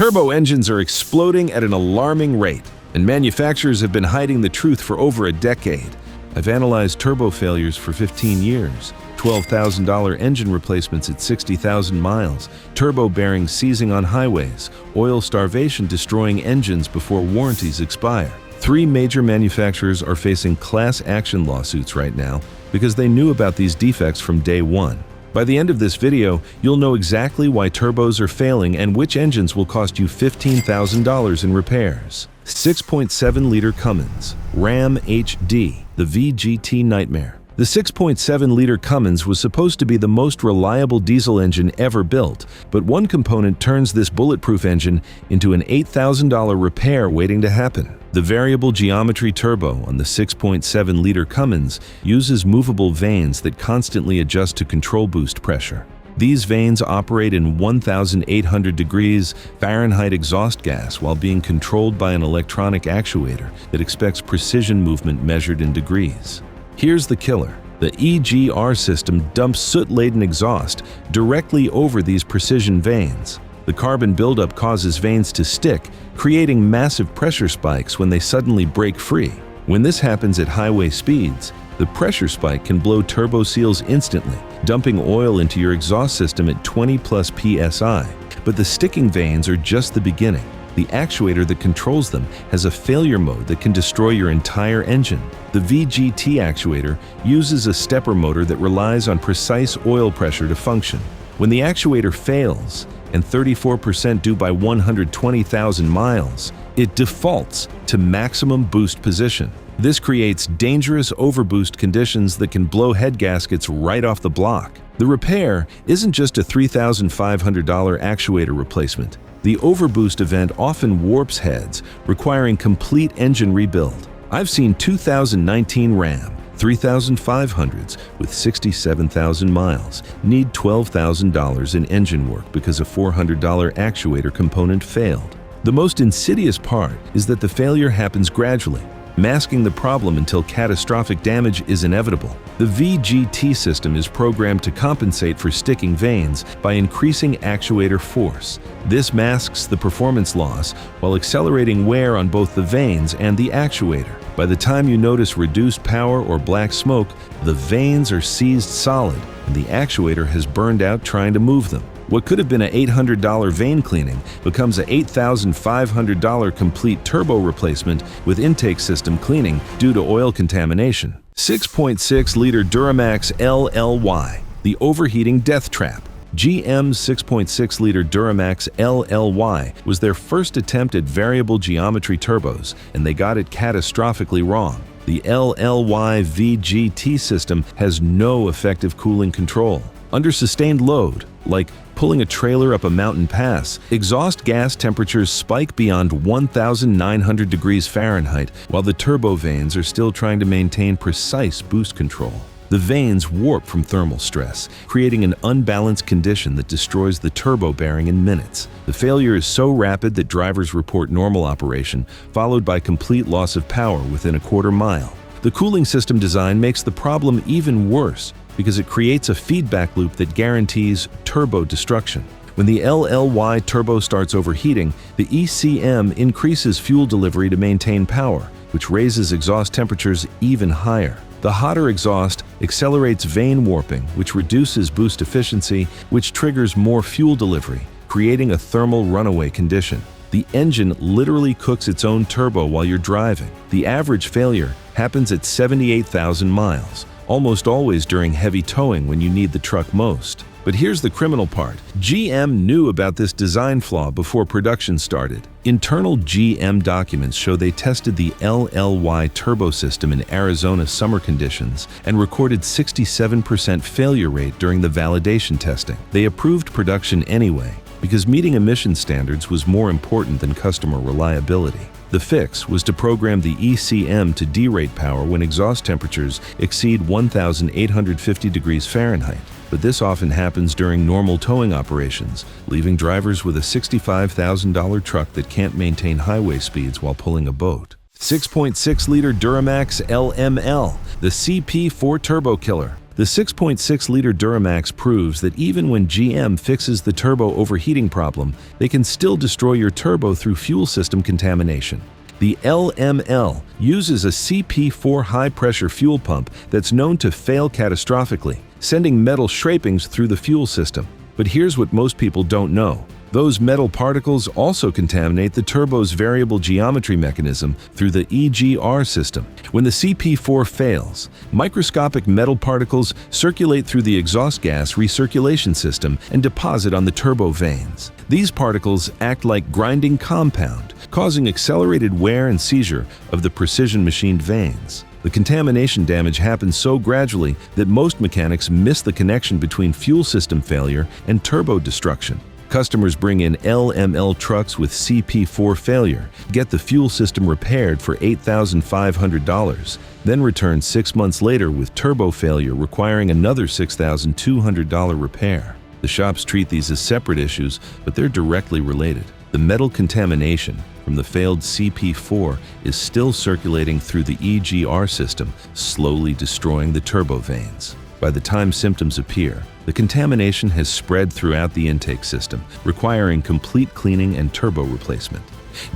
Turbo engines are exploding at an alarming rate, and manufacturers have been hiding the truth for over a decade. I've analyzed turbo failures for 15 years, $12,000 engine replacements at 60,000 miles, turbo bearings seizing on highways, oil starvation destroying engines before warranties expire. 3 major manufacturers are facing class action lawsuits right now because they knew about these defects from day one. By the end of this video, you'll know exactly why turbos are failing and which engines will cost you $15,000 in repairs. 6.7-liter Cummins Ram HD, the VGT nightmare. The 6.7-liter Cummins was supposed to be the most reliable diesel engine ever built, but one component turns this bulletproof engine into an $8,000 repair waiting to happen. The variable geometry turbo on the 6.7-liter Cummins uses movable vanes that constantly adjust to control boost pressure. These vanes operate in 1,800 degrees Fahrenheit exhaust gas while being controlled by an electronic actuator that expects precision movement measured in degrees. Here's the killer. The EGR system dumps soot-laden exhaust directly over these precision vanes. The carbon buildup causes vanes to stick, creating massive pressure spikes when they suddenly break free. When this happens at highway speeds, the pressure spike can blow turbo seals instantly, dumping oil into your exhaust system at 20+ psi. But the sticking vanes are just the beginning. The actuator that controls them has a failure mode that can destroy your entire engine. The VGT actuator uses a stepper motor that relies on precise oil pressure to function. When the actuator fails, and 34% due by 120,000 miles, it defaults to maximum boost position. This creates dangerous overboost conditions that can blow head gaskets right off the block. The repair isn't just a $3,500 actuator replacement. The overboost event often warps heads, requiring complete engine rebuild. I've seen 2019 Ram 3500s with 67,000 miles need $12,000 in engine work because a $400 actuator component failed. The most insidious part is that the failure happens gradually, masking the problem until catastrophic damage is inevitable. The VGT system is programmed to compensate for sticking vanes by increasing actuator force. This masks the performance loss while accelerating wear on both the vanes and the actuator. By the time you notice reduced power or black smoke, the vanes are seized solid and the actuator has burned out trying to move them. What could have been an $800 vane cleaning becomes an $8,500 complete turbo replacement with intake system cleaning due to oil contamination. 6.6-liter Duramax LLY, the overheating death trap. GM's 6.6-liter Duramax LLY was their first attempt at variable geometry turbos, and they got it catastrophically wrong. The LLY VGT system has no effective cooling control. Under sustained load, like pulling a trailer up a mountain pass, exhaust gas temperatures spike beyond 1,900 degrees Fahrenheit while the turbo vanes are still trying to maintain precise boost control. The vanes warp from thermal stress, creating an unbalanced condition that destroys the turbo bearing in minutes. The failure is so rapid that drivers report normal operation, followed by complete loss of power within a quarter mile. The cooling system design makes the problem even worse because it creates a feedback loop that guarantees turbo destruction. When the LLY turbo starts overheating, the ECM increases fuel delivery to maintain power, which raises exhaust temperatures even higher. The hotter exhaust accelerates vane warping, which reduces boost efficiency, which triggers more fuel delivery, creating a thermal runaway condition. The engine literally cooks its own turbo while you're driving. The average failure happens at 78,000 miles, almost always during heavy towing when you need the truck most. But here's the criminal part. GM knew about this design flaw before production started. Internal GM documents show they tested the LLY turbo system in Arizona summer conditions and recorded 67% failure rate during the validation testing. They approved production anyway because meeting emission standards was more important than customer reliability. The fix was to program the ECM to derate power when exhaust temperatures exceed 1,850 degrees Fahrenheit. But this often happens during normal towing operations, leaving drivers with a $65,000 truck that can't maintain highway speeds while pulling a boat. 6.6-liter Duramax LML, the CP4 turbo killer. The 6.6-liter Duramax proves that even when GM fixes the turbo overheating problem, they can still destroy your turbo through fuel system contamination. The LML uses a CP4 high-pressure fuel pump that's known to fail catastrophically, sending metal scrapings through the fuel system. But here's what most people don't know. Those metal particles also contaminate the turbo's variable geometry mechanism through the EGR system. When the CP4 fails, microscopic metal particles circulate through the exhaust gas recirculation system and deposit on the turbo vanes. These particles act like grinding compound, causing accelerated wear and seizure of the precision-machined vanes. The contamination damage happens so gradually that most mechanics miss the connection between fuel system failure and turbo destruction. Customers bring in LML trucks with CP4 failure, get the fuel system repaired for $8,500, then return 6 months later with turbo failure requiring another $6,200 repair. The shops treat these as separate issues, but they're directly related. The metal contamination from the failed CP4 is still circulating through the EGR system, slowly destroying the turbo vanes. By the time symptoms appear, the contamination has spread throughout the intake system, requiring complete cleaning and turbo replacement.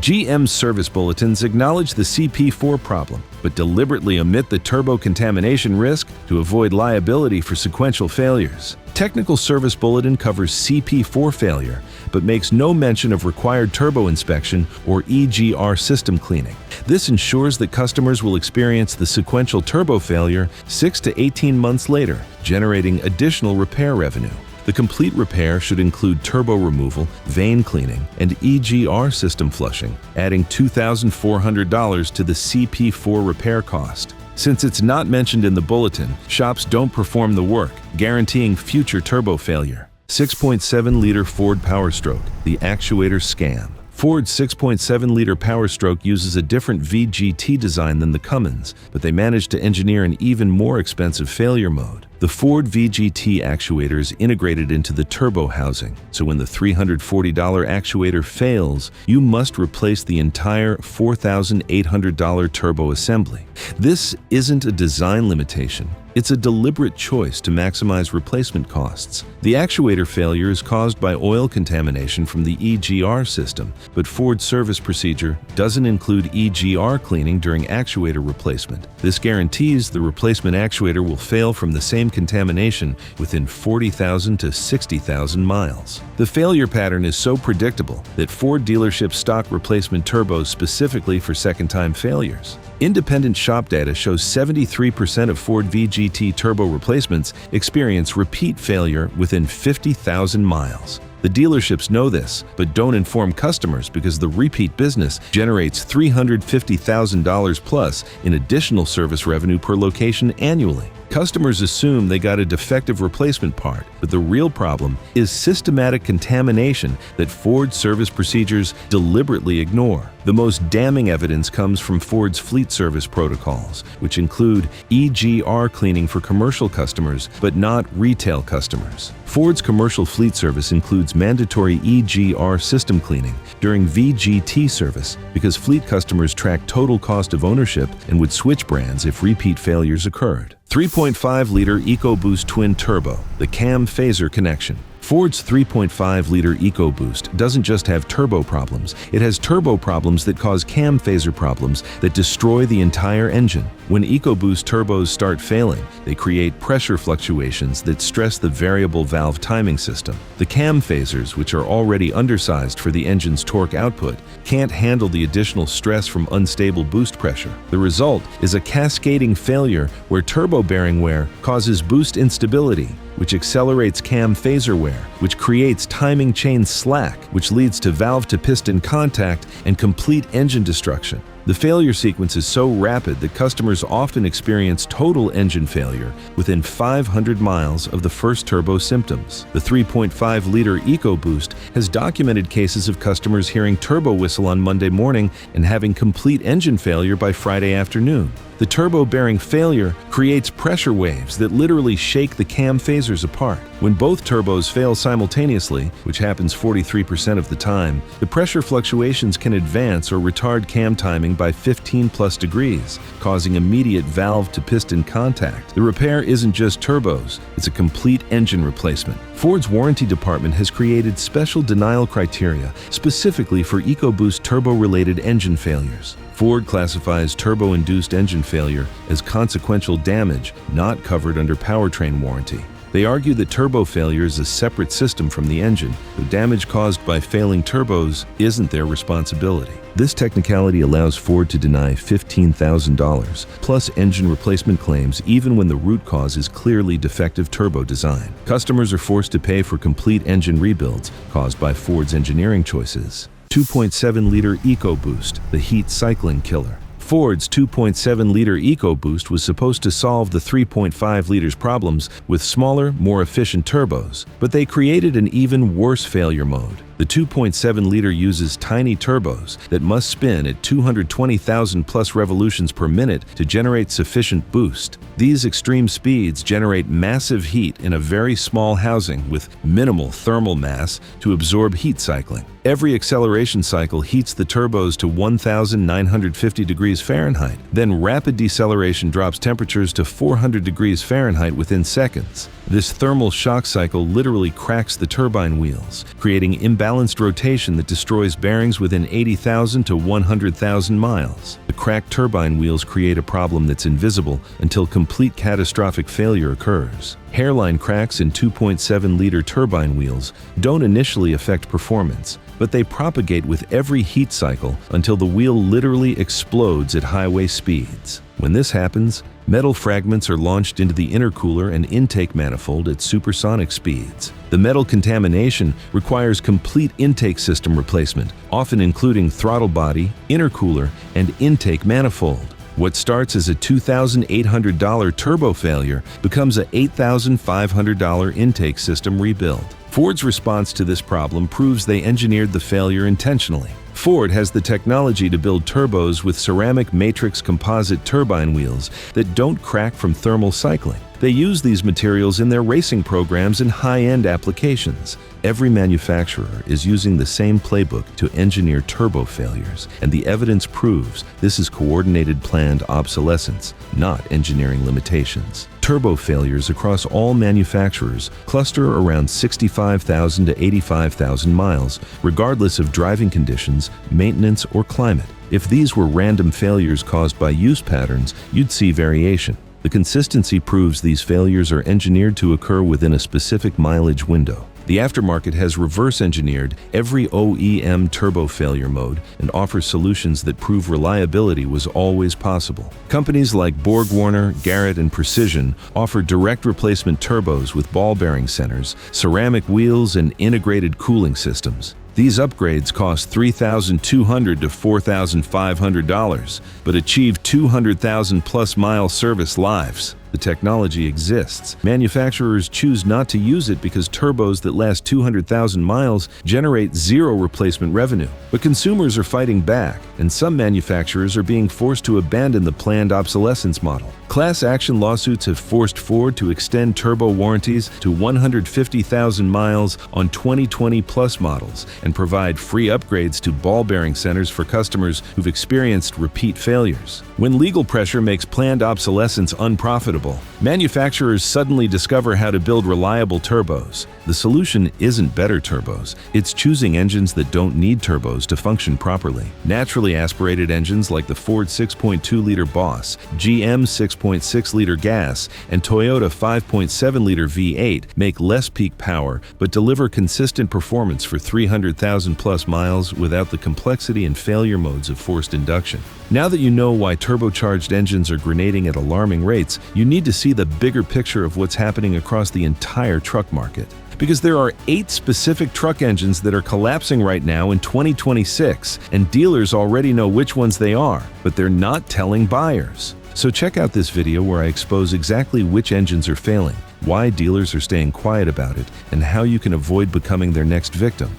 GM service bulletins acknowledge the CP4 problem, but deliberately omit the turbo contamination risk to avoid liability for sequential failures. Technical Service Bulletin covers CP4 failure, but makes no mention of required turbo inspection or EGR system cleaning. This ensures that customers will experience the sequential turbo failure 6 to 18 months later, generating additional repair revenue. The complete repair should include turbo removal, vane cleaning, and EGR system flushing, adding $2,400 to the CP4 repair cost. Since it's not mentioned in the bulletin, shops don't perform the work, guaranteeing future turbo failure. 6.7-liter Ford PowerStroke, the actuator scam. Ford's 6.7-liter PowerStroke uses a different VGT design than the Cummins, but they managed to engineer an even more expensive failure mode. The Ford VGT actuator is integrated into the turbo housing, so when the $340 actuator fails, you must replace the entire $4,800 turbo assembly. This isn't a design limitation. It's a deliberate choice to maximize replacement costs. The actuator failure is caused by oil contamination from the EGR system, but Ford's service procedure doesn't include EGR cleaning during actuator replacement. This guarantees the replacement actuator will fail from the same contamination within 40,000 to 60,000 miles. The failure pattern is so predictable that Ford dealerships stock replacement turbos specifically for second-time failures. Independent shop data shows 73% of Ford VGT turbo replacements experience repeat failure within 50,000 miles. The dealerships know this, but don't inform customers because the repeat business generates $350,000 plus in additional service revenue per location annually. Customers assume they got a defective replacement part, but the real problem is systematic contamination that Ford service procedures deliberately ignore. The most damning evidence comes from Ford's fleet service protocols, which include EGR cleaning for commercial customers, but not retail customers. Ford's commercial fleet service includes mandatory EGR system cleaning during VGT service because fleet customers track total cost of ownership and would switch brands if repeat failures occurred. 3.5-liter EcoBoost Twin Turbo, the cam phaser connection. Ford's 3.5-liter EcoBoost doesn't just have turbo problems, it has turbo problems that cause cam phaser problems that destroy the entire engine. When EcoBoost turbos start failing, they create pressure fluctuations that stress the variable valve timing system. The cam phasers, which are already undersized for the engine's torque output, can't handle the additional stress from unstable boost pressure. The result is a cascading failure where turbo bearing wear causes boost instability, which accelerates cam phaser wear, which creates timing chain slack, which leads to valve-to-piston contact and complete engine destruction. The failure sequence is so rapid that customers often experience total engine failure within 500 miles of the first turbo symptoms. The 3.5-liter EcoBoost has documented cases of customers hearing turbo whistle on Monday morning and having complete engine failure by Friday afternoon. The The turbo bearing failure creates pressure waves that literally shake the cam phasers apart. When both turbos fail simultaneously, which happens 43% of the time, the pressure fluctuations can advance or retard cam timing by 15+ degrees, causing immediate valve-to-piston contact. The repair isn't just turbos, it's a complete engine replacement. Ford's warranty department has created special denial criteria specifically for EcoBoost turbo-related engine failures. Ford classifies turbo-induced engine failure as consequential damage not covered under powertrain warranty. They argue that turbo failure is a separate system from the engine, so damage caused by failing turbos isn't their responsibility. This technicality allows Ford to deny $15,000 plus engine replacement claims even when the root cause is clearly defective turbo design. Customers are forced to pay for complete engine rebuilds caused by Ford's engineering choices. 2.7-liter EcoBoost, the heat cycling killer. Ford's 2.7-liter EcoBoost was supposed to solve the 3.5 liters problems with smaller, more efficient turbos, but they created an even worse failure mode. The 2.7-liter uses tiny turbos that must spin at 220,000 plus revolutions per minute to generate sufficient boost. These extreme speeds generate massive heat in a very small housing with minimal thermal mass to absorb heat cycling. Every acceleration cycle heats the turbos to 1,950 degrees Fahrenheit. Then rapid deceleration drops temperatures to 400 degrees Fahrenheit within seconds. This thermal shock cycle literally cracks the turbine wheels, creating imbalanced rotation that destroys bearings within 80,000 to 100,000 miles. The cracked turbine wheels create a problem that's invisible until complete catastrophic failure occurs. Hairline cracks in 2.7-liter turbine wheels don't initially affect performance, but they propagate with every heat cycle until the wheel literally explodes at highway speeds. When this happens, metal fragments are launched into the intercooler and intake manifold at supersonic speeds. The metal contamination requires complete intake system replacement, often including throttle body, intercooler, and intake manifold. What starts as a $2,800 turbo failure becomes a $8,500 intake system rebuild. Ford's response to this problem proves they engineered the failure intentionally. Ford has the technology to build turbos with ceramic matrix composite turbine wheels that don't crack from thermal cycling. They use these materials in their racing programs and high-end applications. Every manufacturer is using the same playbook to engineer turbo failures, and the evidence proves this is coordinated planned obsolescence, not engineering limitations. Turbo failures across all manufacturers cluster around 65,000 to 85,000 miles, regardless of driving conditions, maintenance, or climate. If these were random failures caused by use patterns, you'd see variation. The consistency proves these failures are engineered to occur within a specific mileage window. The aftermarket has reverse-engineered every OEM turbo failure mode and offers solutions that prove reliability was always possible. Companies like BorgWarner, Garrett, and Precision offer direct replacement turbos with ball bearing centers, ceramic wheels, and integrated cooling systems. These upgrades cost $3,200 to $4,500, but achieve 200,000+ mile service lives. The technology exists. Manufacturers choose not to use it because turbos that last 200,000 miles generate zero replacement revenue. But consumers are fighting back, and some manufacturers are being forced to abandon the planned obsolescence model. Class action lawsuits have forced Ford to extend turbo warranties to 150,000 miles on 2020+ models and provide free upgrades to ball bearing centers for customers who've experienced repeat failures. When legal pressure makes planned obsolescence unprofitable, manufacturers suddenly discover how to build reliable turbos. The solution isn't better turbos, it's choosing engines that don't need turbos to function properly. Naturally aspirated engines like the Ford 6.2-liter Boss, GM 6.6-liter gas, and Toyota 5.7-liter V8 make less peak power but deliver consistent performance for 300,000+ miles without the complexity and failure modes of forced induction. Now that you know why turbocharged engines are grenading at alarming rates, you need to see the bigger picture of what's happening across the entire truck market. Because there are 8 specific truck engines that are collapsing right now in 2026, and dealers already know which ones they are, but they're not telling buyers. So check out this video where I expose exactly which engines are failing, why dealers are staying quiet about it, and how you can avoid becoming their next victim.